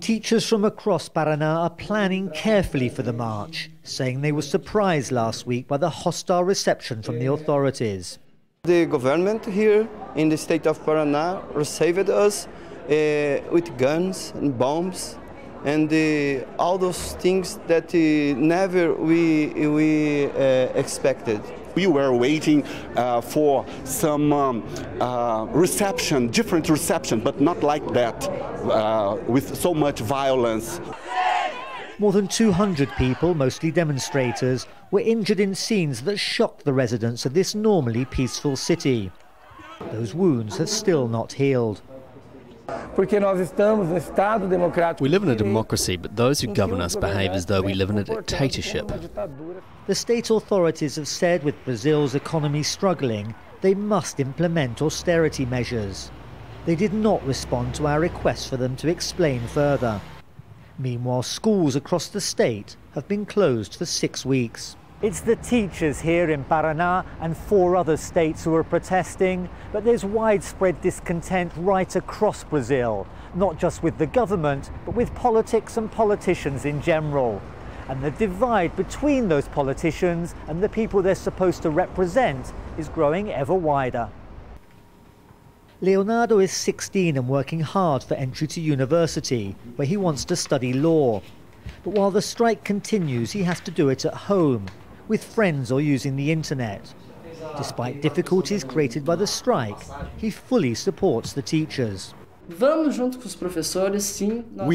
Teachers from across Paraná are planning carefully for the march, saying they were surprised last week by the hostile reception from the authorities. The government here in the state of Paraná received us with guns and bombs and all those things that never we expected. We were waiting for some reception, different reception, but not like that, with so much violence. More than 200 people, mostly demonstrators, were injured in scenes that shocked the residents of this normally peaceful city. Those wounds have still not healed. We live in a democracy, but those who govern us behave as though we live in a dictatorship. The state authorities have said with Brazil's economy struggling, they must implement austerity measures. They did not respond to our request for them to explain further. Meanwhile, schools across the state have been closed for 6 weeks. It's the teachers here in Paraná and 4 other states who are protesting, but there's widespread discontent right across Brazil, not just with the government, but with politics and politicians in general. And the divide between those politicians and the people they're supposed to represent is growing ever wider. Leonardo is 16 and working hard for entry to university, where he wants to study law. But while the strike continues, he has to do it at home, with friends or using the internet. Despite difficulties created by the strike, he fully supports the teachers. We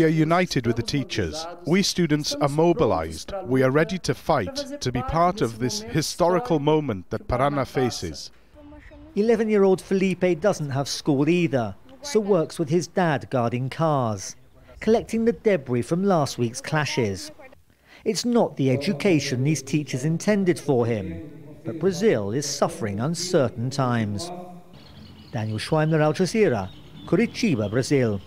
are united with the teachers. We students are mobilized. We are ready to fight, to be part of this historical moment that Paraná faces. 11-year-old Felipe doesn't have school either, so works with his dad guarding cars, collecting the debris from last week's clashes. It's not the education these teachers intended for him, but Brazil is suffering uncertain times. Daniel Schweimler, Jazeera, Curitiba, Brazil.